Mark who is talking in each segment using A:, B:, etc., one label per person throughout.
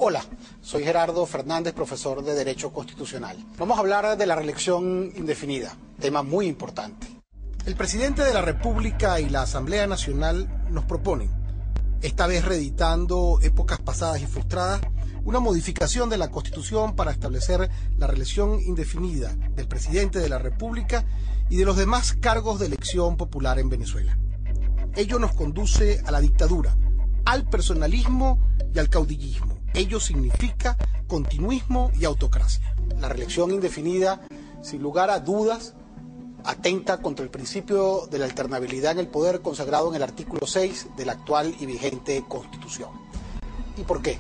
A: Hola, soy Gerardo Fernández, profesor de Derecho Constitucional. Vamos a hablar de la reelección indefinida, tema muy importante. El presidente de la República y la Asamblea Nacional nos proponen, esta vez reeditando épocas pasadas y frustradas, una modificación de la Constitución para establecer la reelección indefinida del presidente de la República y de los demás cargos de elección popular en Venezuela. Ello nos conduce a la dictadura, al personalismo y al caudillismo. Ello significa continuismo y autocracia. La reelección indefinida, sin lugar a dudas, atenta contra el principio de la alternabilidad en el poder consagrado en el artículo 6 de la actual y vigente Constitución. ¿Y por qué?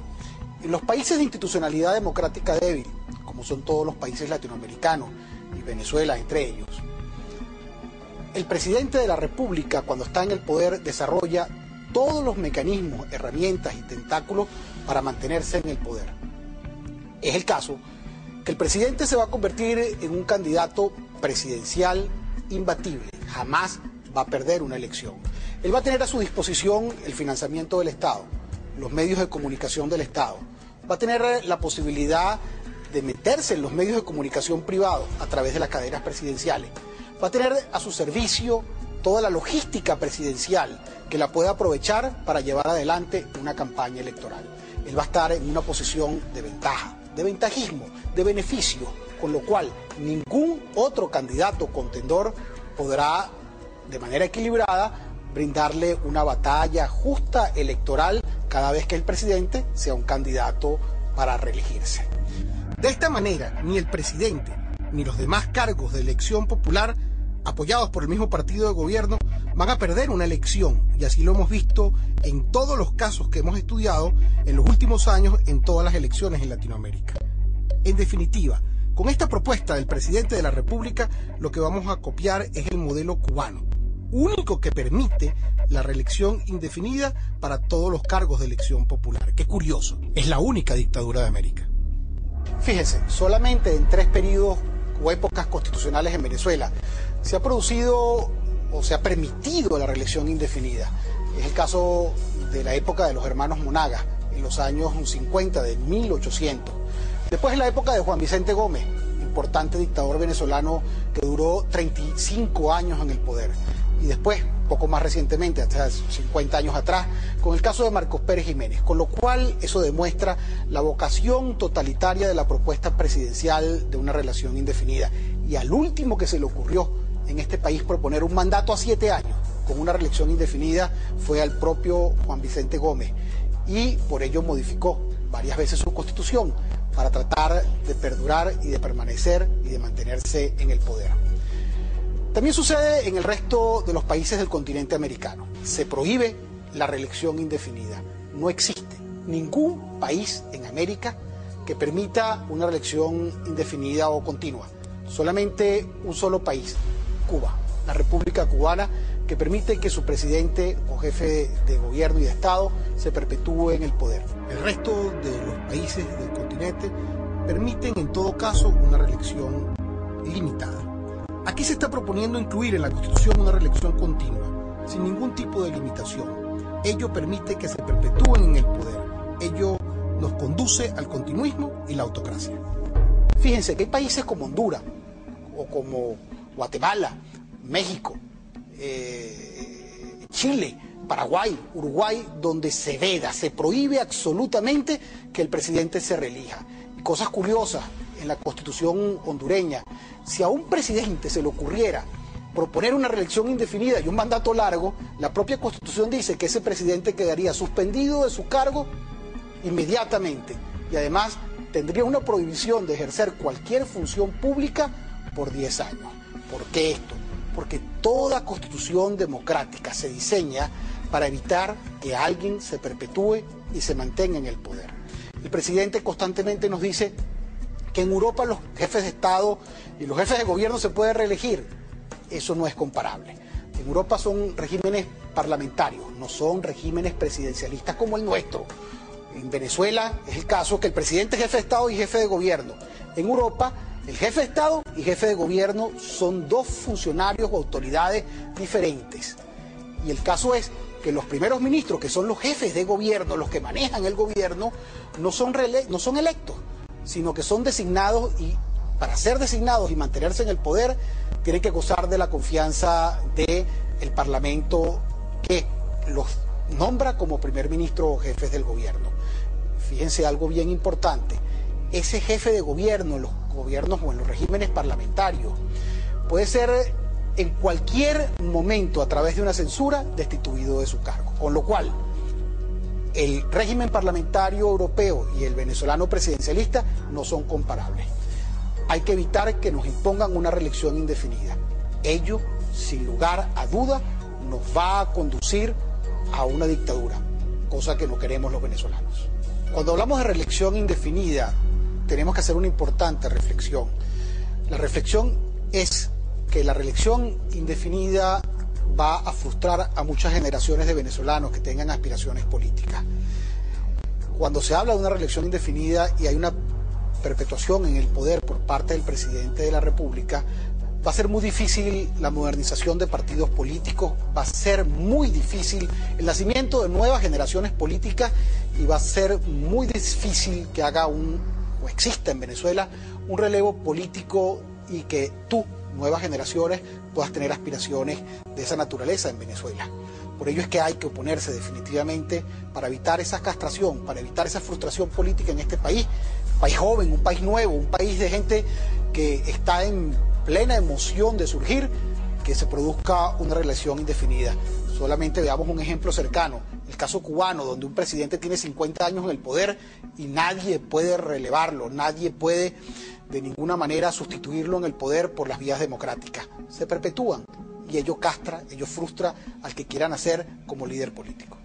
A: En los países de institucionalidad democrática débil, como son todos los países latinoamericanos y Venezuela entre ellos, el presidente de la República, cuando está en el poder, desarrolla todos los mecanismos, herramientas y tentáculos para mantenerse en el poder. Es el caso que el presidente se va a convertir en un candidato presidencial imbatible, jamás va a perder una elección. Él va a tener a su disposición el financiamiento del Estado, los medios de comunicación del Estado, va a tener la posibilidad de meterse en los medios de comunicación privados a través de las cadenas presidenciales, va a tener a su servicio toda la logística presidencial que la pueda aprovechar para llevar adelante una campaña electoral. Él va a estar en una posición de ventaja, de ventajismo, de beneficio, con lo cual ningún otro candidato contendor podrá, de manera equilibrada, brindarle una batalla justa electoral cada vez que el presidente sea un candidato para reelegirse. De esta manera, ni el presidente ni los demás cargos de elección popular, apoyados por el mismo partido de gobierno, van a perder una elección, y así lo hemos visto en todos los casos que hemos estudiado en los últimos años en todas las elecciones en Latinoamérica. En definitiva, con esta propuesta del presidente de la República, lo que vamos a copiar es el modelo cubano, único que permite la reelección indefinida para todos los cargos de elección popular. Qué curioso, es la única dictadura de América. Fíjense, solamente en 3 periodos o épocas constitucionales en Venezuela se ha producido o se ha permitido la reelección indefinida. Es el caso de la época de los hermanos Monagas, en los años 50 de 1800. Después en la época de Juan Vicente Gómez, importante dictador venezolano que duró 35 años en el poder. Y después, poco más recientemente, hasta 50 años atrás, con el caso de Marcos Pérez Jiménez, con lo cual eso demuestra la vocación totalitaria de la propuesta presidencial de una reelección indefinida. Y al último que se le ocurrió en este país proponer un mandato a 7 años con una reelección indefinida fue al propio Juan Vicente Gómez, y por ello modificó varias veces su constitución para tratar de perdurar y de permanecer y de mantenerse en el poder. También sucede en el resto de los países del continente americano. Se prohíbe la reelección indefinida. No existe ningún país en América que permita una reelección indefinida o continua. Solamente un solo país, Cuba, la República Cubana, que permite que su presidente o jefe de gobierno y de Estado se perpetúe en el poder. El resto de los países del continente permiten en todo caso una reelección limitada. Aquí se está proponiendo incluir en la Constitución una reelección continua, sin ningún tipo de limitación. Ello permite que se perpetúen en el poder. Ello nos conduce al continuismo y la autocracia. Fíjense que hay países como Honduras, o como Guatemala, México, Chile, Paraguay, Uruguay, donde se veda, se prohíbe absolutamente que el presidente se reelija. Y cosas curiosas en la Constitución hondureña: si a un presidente se le ocurriera proponer una reelección indefinida y un mandato largo, la propia Constitución dice que ese presidente quedaría suspendido de su cargo inmediatamente, y además tendría una prohibición de ejercer cualquier función pública por 10 años. ¿Por qué esto? Porque toda constitución democrática se diseña para evitar que alguien se perpetúe y se mantenga en el poder. El presidente constantemente nos dice que en Europa los jefes de Estado y los jefes de gobierno se pueden reelegir. Eso no es comparable. En Europa son regímenes parlamentarios, no son regímenes presidencialistas como el nuestro. En Venezuela es el caso que el presidente es jefe de Estado y jefe de gobierno. En Europa, el jefe de Estado y jefe de gobierno son 2 funcionarios o autoridades diferentes. Y el caso es que los primeros ministros, que son los jefes de gobierno, los que manejan el gobierno, no son electos, sino que son designados, y para ser designados y mantenerse en el poder tienen que gozar de la confianza del Parlamento, que los nombra como primer ministro o jefes del gobierno. Fíjense algo bien importante: ese jefe de gobierno en los gobiernos o en los regímenes parlamentarios puede ser en cualquier momento, a través de una censura, destituido de su cargo. Con lo cual, el régimen parlamentario europeo y el venezolano presidencialista no son comparables. Hay que evitar que nos impongan una reelección indefinida. Ello, sin lugar a duda, nos va a conducir a una dictadura, cosa que no queremos los venezolanos. Cuando hablamos de reelección indefinida, tenemos que hacer una importante reflexión. La reflexión es que la reelección indefinida va a frustrar a muchas generaciones de venezolanos que tengan aspiraciones políticas. Cuando se habla de una reelección indefinida y hay una perpetuación en el poder por parte del presidente de la República, va a ser muy difícil la modernización de partidos políticos, va a ser muy difícil el nacimiento de nuevas generaciones políticas, y va a ser muy difícil que exista en Venezuela un relevo político y que nuevas generaciones, puedas tener aspiraciones de esa naturaleza en Venezuela. Por ello es que hay que oponerse definitivamente para evitar esa castración, para evitar esa frustración política en este país. Un país joven, un país nuevo, un país de gente que está en plena emoción de surgir, que se produzca una reelección indefinida. Solamente veamos un ejemplo cercano, el caso cubano, donde un presidente tiene 50 años en el poder y nadie puede relevarlo, nadie puede de ninguna manera sustituirlo en el poder por las vías democráticas. Se perpetúan y ello castra, ello frustra al que quieran hacer como líder político.